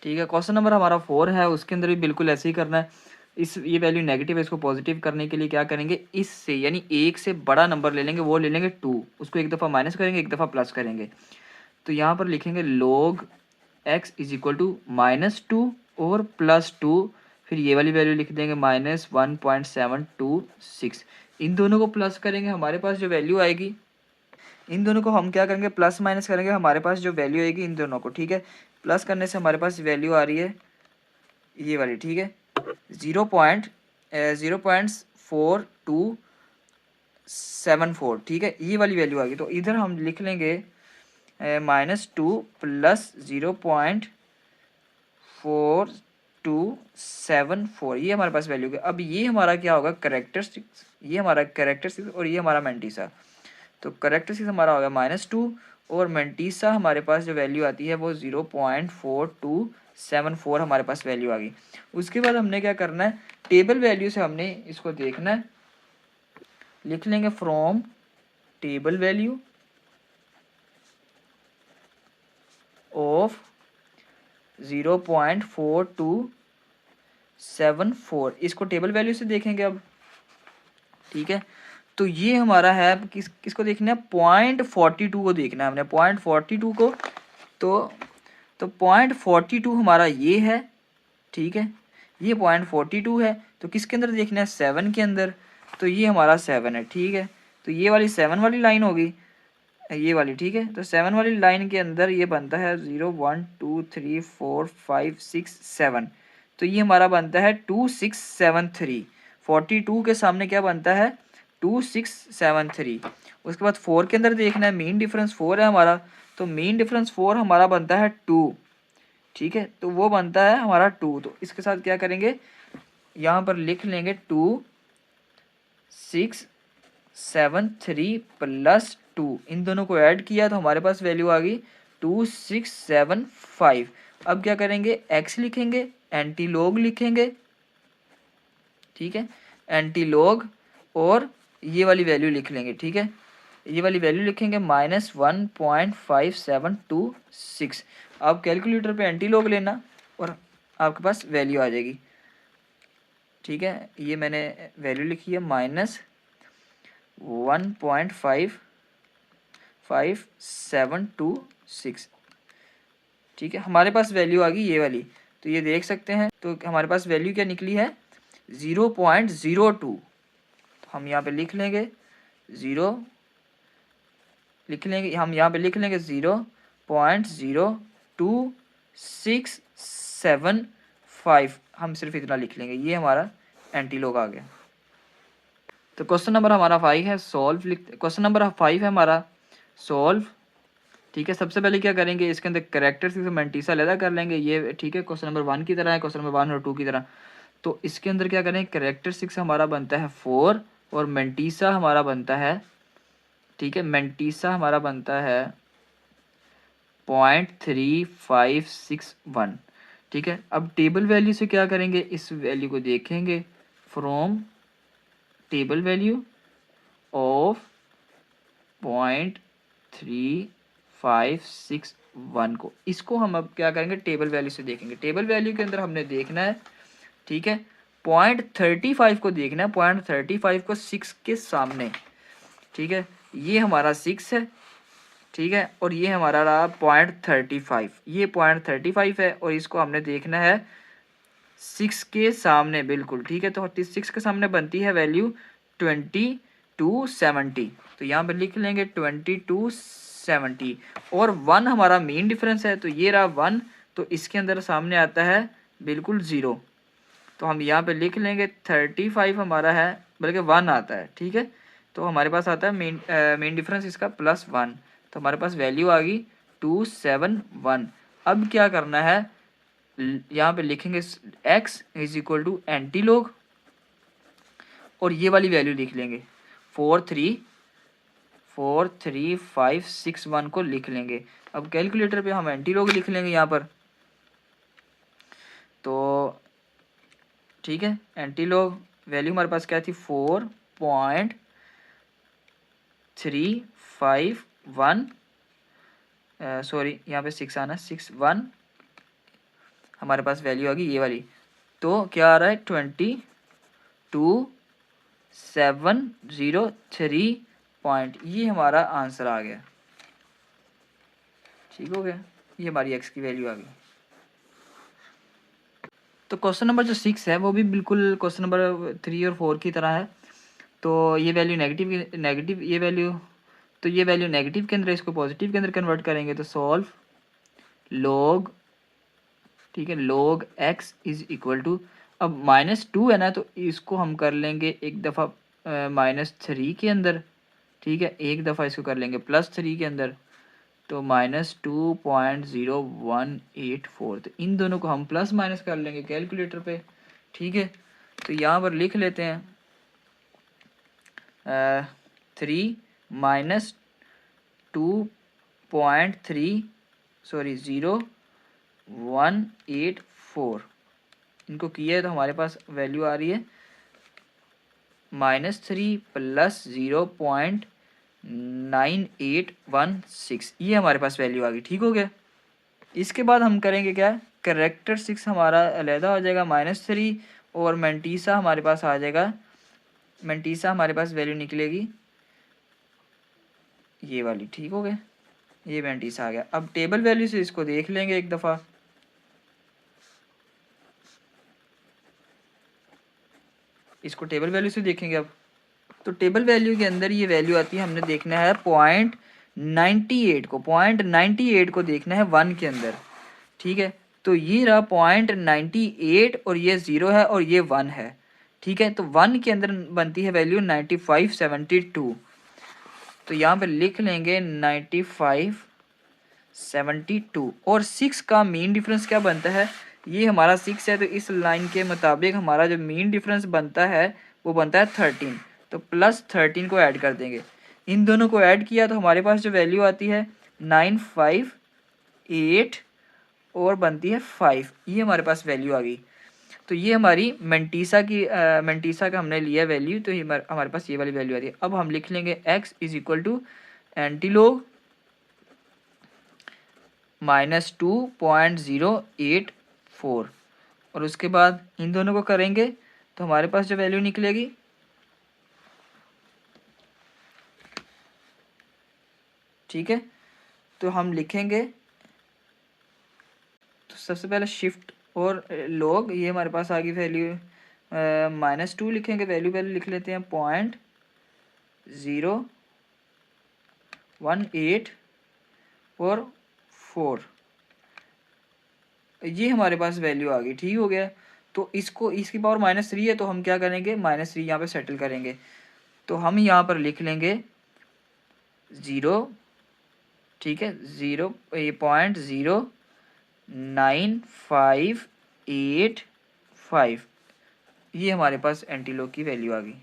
ठीक है। Question number हमारा 4 है, उसके अंदर भी बिल्कुल ऐसे ही करना है। इस ये वैल्यू नेगेटिव है, इसको पॉजिटिव करने के लिए क्या करेंगे, इससे यानी एक से बड़ा नंबर ले लेंगे, वो ले लेंगे 2, उसको एक दफ़ा माइनस करेंगे, एक दफ़ा प्लस करेंगे। तो यहाँ पर लिखेंगे log x is equal to -2 और +2, फिर ये वाली वैल्यू लिख देंगे -1.726। इन दोनों को प्लस करेंगे, हमारे पास जो वैल्यू आएगी, इन दोनों को हम क्या करेंगे, प्लस माइनस करेंगे, हमारे पास जो वैल्यू आएगी इन दोनों को, ठीक है। प्लस करने से हमारे पास वैल्यू आ रही है ये वाली, ठीक है, 0.4274, ठीक है, ये वाली वैल्यू आ गई। तो इधर हम लिख लेंगे -2 प्लस 0.4274, ये हमारे पास वैल्यू है। अब ये हमारा क्या होगा, करेक्टरिस्टिक्स, ये हमारा करेक्टरिस्टिक्स और ये हमारा मेंटिसा। तो करेक्टरिस्टिक्स हमारा होगा -2 और मेंटिसा हमारे पास जो वैल्यू आती है वो 0.4274 हमारे पास वैल्यू आ गई। उसके बाद हमने क्या करना है, टेबल वैल्यू से हमने इसको देखना है। लिख लेंगे फ्रॉम टेबल वैल्यू ऑफ 0.4274, इसको टेबल वैल्यू से देखेंगे अब, ठीक है। तो ये हमारा है, किसको देखना है, 0.42 को देखना है हमने, 0.42 को। तो 0.42 हमारा ये है, ठीक है, ये 0.42 है। तो किसके अंदर देखना है, 7 के अंदर। तो ये हमारा 7 है, ठीक है। तो ये वाली 7 वाली लाइन होगी, ये वाली, ठीक है। तो 7 वाली लाइन के अंदर ये बनता है 0 1 2 3 4 5 6 7। तो ये हमारा बनता है 2673। 42 के सामने क्या बनता है, 2673। उसके बाद 4 के अंदर देखना है, मीन डिफरेंस 4 है हमारा, तो मीन डिफरेंस 4 हमारा बनता है 2, ठीक है। तो वो बनता है हमारा 2। तो इसके साथ क्या करेंगे, यहाँ पर लिख लेंगे 2673 प्लस 2, इन दोनों को ऐड किया तो हमारे पास वैल्यू आ गई 2675। अब क्या करेंगे, x लिखेंगे, एंटी लॉग लिखेंगे, ठीक है, एंटी लॉग, और ये वाली वैल्यू लिख लेंगे, ठीक है, ये वाली वैल्यू लिखेंगे -1.5726। आप कैलकुलेटर पे एंटी लॉग लेना और आपके पास वैल्यू आ जाएगी, ठीक है। ये मैंने वैल्यू लिखी है -1.5726, ठीक है। हमारे पास वैल्यू आ गई ये वाली, तो ये देख सकते हैं। तो हमारे पास वैल्यू क्या निकली है, 0.02। हम यहाँ पे लिख लेंगे 0, लिख लेंगे हम यहाँ पे लिख लेंगे 0.02675, हम सिर्फ इतना लिख लेंगे, ये हमारा एंटी लॉग आ गया। तो क्वेश्चन नंबर हमारा 5 है, सॉल्व लिख, क्वेश्चन नंबर 5 है हमारा सॉल्व, ठीक है। सबसे पहले क्या करेंगे, इसके अंदर कैरेक्टरिस्टिक्स से मेंटिसा अलग कर लेंगे, ये ठीक है, क्वेश्चन नंबर 1 की तरह है, क्वेश्चन नंबर 1 और 2 की तरह। तो इसके अंदर क्या करेंगे, कैरेक्टरिस्टिक्स हमारा बनता है 4 और मेंटिसा हमारा बनता है, ठीक है, मेंटिसा हमारा बनता है 0.3561, ठीक है। अब टेबल वैल्यू से क्या करेंगे, इस वैल्यू को देखेंगे फ्रॉम टेबल वैल्यू ऑफ 0.3561 को, इसको हम अब क्या करेंगे, टेबल वैल्यू से देखेंगे। टेबल वैल्यू के अंदर हमने देखना है, ठीक है, 0.35 को देखना है, 0.35 को 6 के सामने, ठीक है, ये हमारा 6 है, ठीक है, और ये हमारा रहा 0.35, ये 0.35 है, और इसको हमने देखना है 6 के सामने, बिल्कुल, ठीक है। तो 6 के सामने बनती है वैल्यू 2270, तो यहाँ पर लिख लेंगे 2270, और 1 हमारा मेन डिफरेंस है, तो ये रहा 1, तो इसके अंदर सामने आता है बिल्कुल 0, तो हम यहाँ पे लिख लेंगे 35 हमारा है, बल्कि 1 आता है, ठीक है। तो हमारे पास आता है मेन डिफरेंस इसका +1, तो हमारे पास वैल्यू आ गई 271। अब क्या करना है, यहाँ पे लिखेंगे x is equal to antilog, और ये वाली वैल्यू लिख लेंगे 43561 को लिख लेंगे। अब कैलकुलेटर पे हम एंटी लॉग लिख लेंगे यहाँ पर, तो ठीक है, एंटी लॉग वैल्यू हमारे पास क्या थी, 4.351, सॉरी यहाँ पे 6 आना, 61, हमारे पास वैल्यू आ गई ये वाली। तो क्या आ रहा है 22,703 पॉइंट, ये हमारा आंसर आ गया। ठीक हो गया, ये हमारी एक्स की वैल्यू आ गई। तो क्वेश्चन नंबर जो 6 है वो भी बिल्कुल क्वेश्चन नंबर 3 और 4 की तरह है। तो ये वैल्यू नेगेटिव ये वैल्यू, तो ये वैल्यू नेगेटिव के अंदर, इसको पॉजिटिव के अंदर कन्वर्ट करेंगे। तो सॉल्व लॉग, ठीक है, log x is equal to, अब -2 है ना, तो इसको हम कर लेंगे एक दफ़ा -3 के अंदर, ठीक है, एक दफ़ा इसको कर लेंगे +3 के अंदर, तो -2.0184। तो इन दोनों को हम प्लस माइनस कर लेंगे कैलकुलेटर पे, ठीक है। तो यहाँ पर लिख लेते हैं 3 माइनस 2.3 सॉरी 0.184, इनको किया है तो हमारे पास वैल्यू आ रही है -3 + 0.9816, ये हमारे पास वैल्यू आ गई। ठीक हो गया। इसके बाद हम करेंगे क्या, कैरेक्टरिस्टिक्स हमारा अलहदा हो जाएगा -3 और मेंटीसा हमारे पास आ जाएगा। मेंटीसा हमारे पास वैल्यू निकलेगी ये वाली। ठीक हो गया, ये मेंटीसा आ गया। अब टेबल वैल्यू से इसको देख लेंगे एक दफ़ा। इसको टेबल वैल्यू से देखेंगे अब। तो टेबल वैल्यू के अंदर ये वैल्यू आती है, हमने देखना है 0.98 को, 0.98 को देखना है 1 के अंदर। ठीक है, तो ये रहा 0.98 और ये 0 है और ये 1 है। ठीक है, तो 1 के अंदर बनती है वैल्यू 9572। तो यहाँ पे लिख लेंगे 9572 और 6 का मीन डिफरेंस क्या बनता है, ये हमारा 6 है, तो इस लाइन के मुताबिक हमारा जो मीन डिफरेंस बनता है वो बनता है 13। तो +13 को ऐड कर देंगे, इन दोनों को ऐड किया तो हमारे पास जो वैल्यू आती है 958 और बनती है 5, ये हमारे पास वैल्यू आ गई। तो ये हमारी मेंटीसा का हमने लिया वैल्यू, तो ये हमारे पास ये वाली वैल्यू आ रही है। अब हम लिख लेंगे x is equal to antilog -2.084 और उसके बाद इन दोनों को करेंगे तो हमारे पास जो वैल्यू निकलेगी, ठीक है, तो हम लिखेंगे, तो सबसे पहले शिफ्ट और लॉग, ये हमारे पास आ गई वैल्यू -2 लिखेंगे, वैल्यू पहले लिख लेते हैं 0.018 और 4, ये हमारे पास वैल्यू आ गई। ठीक हो गया। तो इसको, इसकी पावर -3 है, तो हम क्या करेंगे, -3 यहाँ पे सेटल करेंगे। तो हम यहाँ पर लिख लेंगे 0, ठीक है, 0.09585, ये हमारे पास एंटीलॉग की वैल्यू आ गई।